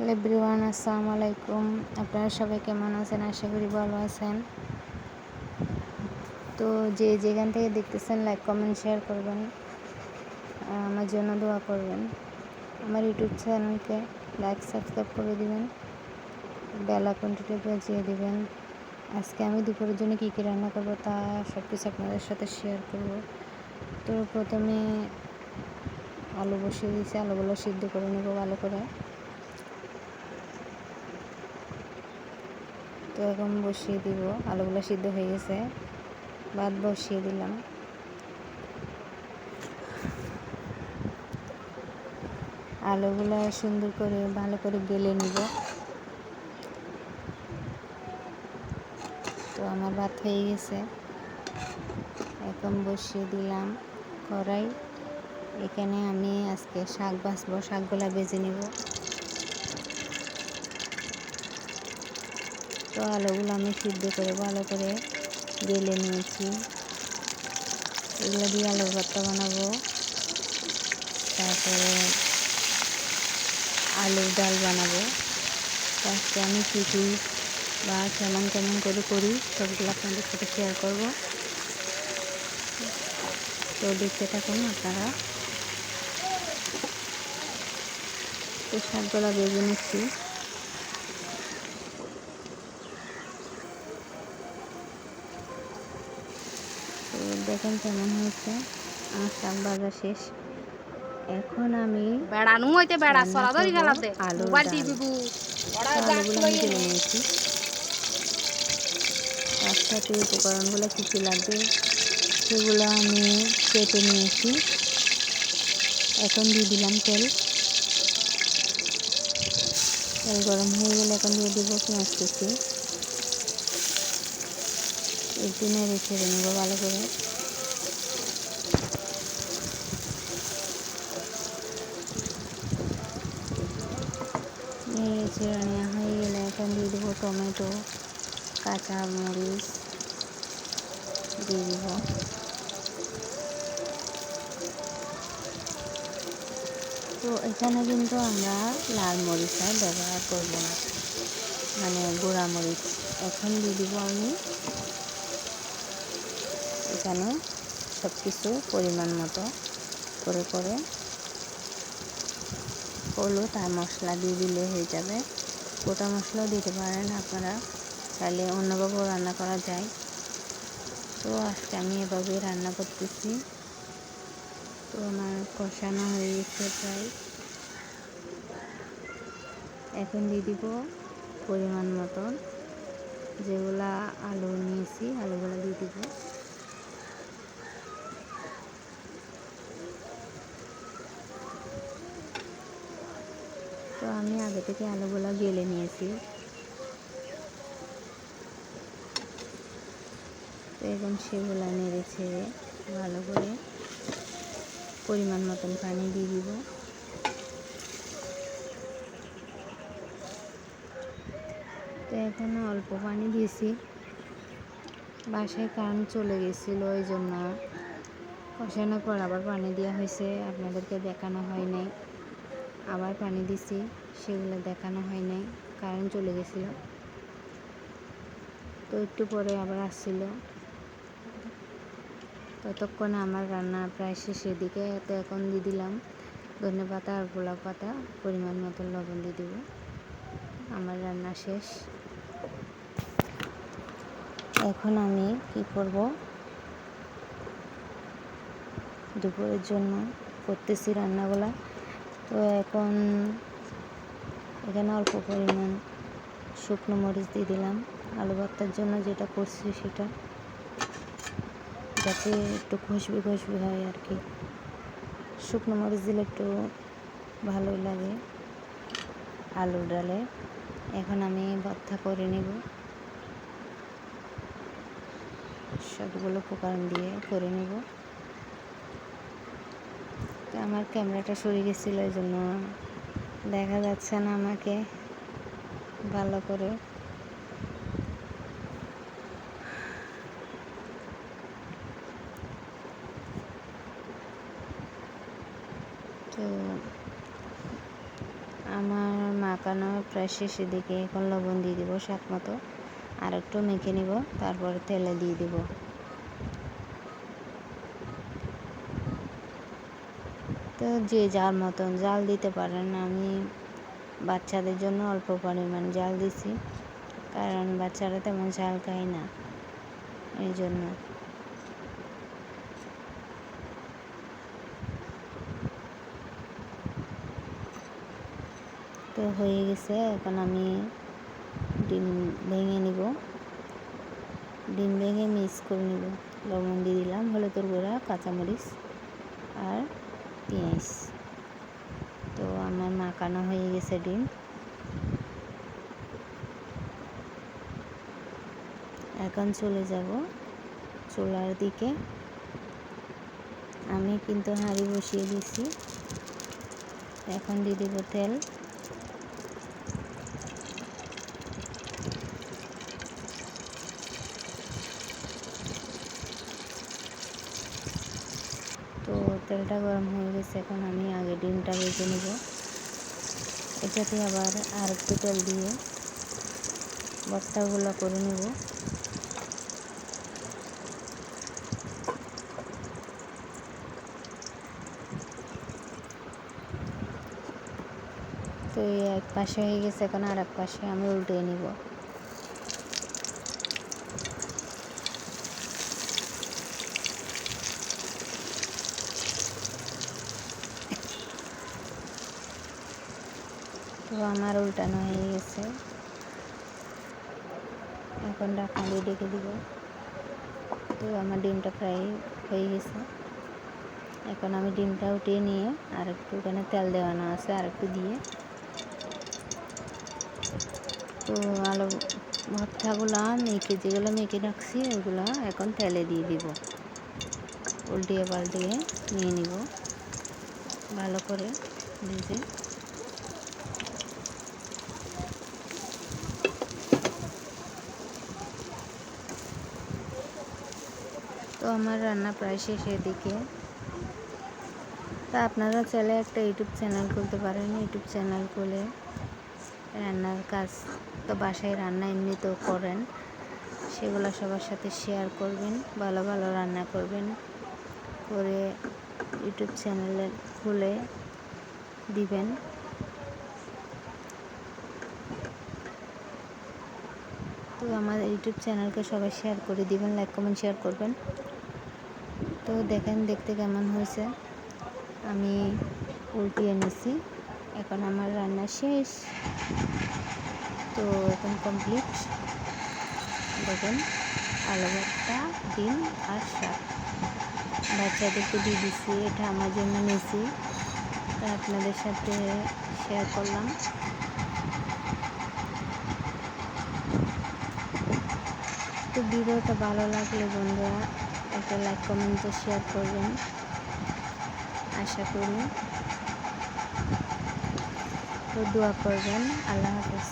Hello everyone, আসসালামু আলাইকুম। আপনারা সবাই কেমন আছেন? আশা করি ভালো আছেন। তো যে যেখান থেকে দেখতেছেন লাইক কমেন্ট শেয়ার করবেন, আমার জন্য দোয়া করবেন। আমার ইউটিউব চ্যানেলকে লাইক সাবস্ক্রাইব করে দিবেন, বেল আইকনটি বাজিয়ে দিবেন। আজকে আমি দুপুরের জন্য কী কী রান্না করব তা সব কিছু আপনাদের সাথে শেয়ার করব। তো প্রথমে আলু বসিয়ে দিয়েছি, আলুগুলো সিদ্ধ করে নেব ভালো করে। তো এখন বসিয়ে দিব, আলুগুলো সিদ্ধ হয়ে গেছে, ভাত বসিয়ে দিলাম। আলুগুলো সুন্দর করে ভালো করে গেলে নিব। তো আমার ভাত হয়ে গেছে, এখন বসিয়ে দিলাম কড়াই। এখানে আমি আজকে শাক ভাজবো, শাকগুলো ভেজে নিব। তো আলুগুলো আমি সিদ্ধ করে ভালো করে গেলে নিয়েছি। এগুলো দিয়ে আলুর ভর্তা বানাবো, তারপরে আলুর ডাল বানাবো। তো আজকে আমি কী কী বা কেমন কেমন করে করি সবগুলো আপনাদের সাথে শেয়ার করব। তো দেখতে থাকুন আপনারা। তো শাকগুলো ভেজে নিচ্ছি। তো দেখেন কেমন হয়েছে, আমার শাক ভাজা শেষ। এখন আমি বেড়ানো হইতে বেড়া রান্না সরা ধরি করব গেলাম দে আলুর মোবাইল ডাল। টিভি বু তো আলুগুলো আমি কেটে নিয়েছি, তার সাথে উপকরণগুলো কী কী লাগবে সেগুলো আমি কেটে নিয়েছি। এখন দিয়ে দিলাম তেল। তেল গরম হয়ে গেলে এখন দিয়ে দিব পেঁয়াজ কুচি। একটু নেড়ে ছেড়ে নেব ভালো করে। নেড়ে ছেড়ে নেওয়া হয়ে গেলে এখন দিয়ে দেবো টমেটো, কাঁচা মরিচ দিয়ে দিব। তো এখানে কিন্তু আমরা লাল মরিচ আর ব্যবহার করব না, মানে গুঁড়া মরিচ। এখন দিয়ে দিব আমি এখানে সব কিছু পরিমাণ মতো করে করে হলুদ আর মশলা দিয়ে দিলে হয়ে যাবে। গোটা মশলাও দিতে পারেন আপনারা, তাহলে অন্যভাবেও রান্না করা যায়। তো আজকে আমি এভাবেই রান্না করতেছি। তো আমার কষানো হয়ে গেছে প্রায়। এখন দিয়ে দিব পরিমাণ মতন যেগুলা আলু নিয়েছি, আলুগুলো দিয়ে দিব। তো আমি আগে থেকে আলুগুলো গেলে নিয়েছি। তো এখন সেগুলো নেড়ে ছেড়ে ভালো করে পরিমাণ মতন পানি দিয়ে দিব। তো এখন অল্প পানি দিয়েছি, বাসায় কারেন্ট চলে গেছিলো, ওই জন্য কষানোর পর আবার পানি দেওয়া হয়েছে, আপনাদেরকে দেখানো হয় নাই। আবার পানি দিছি, সেগুলো দেখানো হয় নাই, কারেন্ট চলে গেছিলো। তো একটু পরে আবার আসছিল, ততক্ষণে আমার রান্না প্রায় শেষের দিকে। তো এখন দিয়ে দিলাম ধনেপাতা আর গোলাপ পাতা, পরিমাণ মতো লবণ দিয়ে দিব। আমার রান্না শেষ। এখন আমি কি করব, দুপুরের জন্য করতেছি রান্নাগুলা। তো এখন এখানে অল্প পরিমাণ শুকনো মরিচ দিয়ে দিলাম, আলু ভর্তার জন্য যেটা করছি সেটা, যাতে একটু খুশবু খুশবু হয় আর কি। শুকনো মরিচ দিলে একটু ভালোই লাগে আলুর ডালে। এখন আমি ভর্তা করে নেব, সবগুলো উপকরণ দিয়ে করে নেব। তো আমার ক্যামেরাটা সরে গেছিলো, এই জন্য দেখা যাচ্ছে না আমাকে ভালো করে। তো আমার মাখানো প্রায় শেষের দিকে। এখন লবণ দিয়ে দিব স্বাদ মতো, আর একটু মেখে নিব, তারপরে তেলে দিয়ে দিব। তো যে যার মতন জাল দিতে পারেন। আমি বাচ্চাদের জন্য অল্প পরিমাণ জাল দিছি, কারণ বাচ্চারা তেমন ঝাল খায় না, এই জন্য। তো হয়ে গেছে। এখন আমি ডিম ভেঙে নিব, ডিম ভেঙে মিক্স করে নিব। লবণ দিয়ে দিলাম, হলুদের গুঁড়া, কাঁচামরিচ আর পেঁয়াজ। তো আমার মাখানো হয়ে গেছে ডিম। এখন চলে যাব চুলার দিকে। আমি কিন্তু হাঁড়ি বসিয়ে দিছি। এখন দিয়ে দিব তেল। তো তেলটা গরম হয়ে গেছে। এখন আমি আগে ডিমটা ভেজে নেব। এটাতে আবার আর একটু তেল দিয়ে ভর্তাগুলো করে নেব। তো এই এক পাশে হয়ে গেছে, এখন আর এক পাশে আমি উল্টিয়ে নিব। তো আমার উল্টানো হয়ে গেছে। এখন ঢাকনা দিয়ে ঢেকে দিব। তো আমার ডিমটা প্রায় হয়ে গেছে। এখন আমি ডিমটা উঠিয়ে নিয়ে আর একটু ওখানে তেল দেওয়ানো আছে, আর একটু দিয়ে তো আলু ভর্তাগুলো যেগুলো মেখে রাখছি ওগুলো এখন তেলে দিয়ে দিব। উল্টিয়ে পাল্টিয়ে নিয়ে নিব ভালো করে ভেজে। তো আমার রান্না প্রায় শেষের দিকে। তা আপনারা চাইলে একটা ইউটিউব চ্যানেল খুলতে পারেন। ইউটিউব চ্যানেল খুলে রান্নার কাজ তো বাসায় রান্না এমনিতেও করেন, সেগুলো সবার সাথে শেয়ার করবেন, ভালো ভালো রান্না করবেন, করে ইউটিউব চ্যানেলে খুলে দিবেন। তো আমার ইউটিউব চ্যানেলকে সবাই শেয়ার করে দিবেন, লাইক কমেন্ট শেয়ার করবেন। তো দেখেন দেখতে কেমন হয়েছে। আমি উল্টিয়ে নিছি। এখন আমার রান্না শেষ। তো এখন কমপ্লিট। দেখেন আলু ভর্তা, ডিম আর শাক। বাচ্চাদেরকে দিয়ে দিছি, এটা আমার জন্য নিয়েছি, তা আপনাদের সাথে শেয়ার করলাম। তো ভিডিওটা ভালো লাগলে বন্ধুরা একটা লাইক কমেন্ট শেয়ার করবেন আশা করি। তো দোয়া করবেন। আল্লাহ হাফেজ।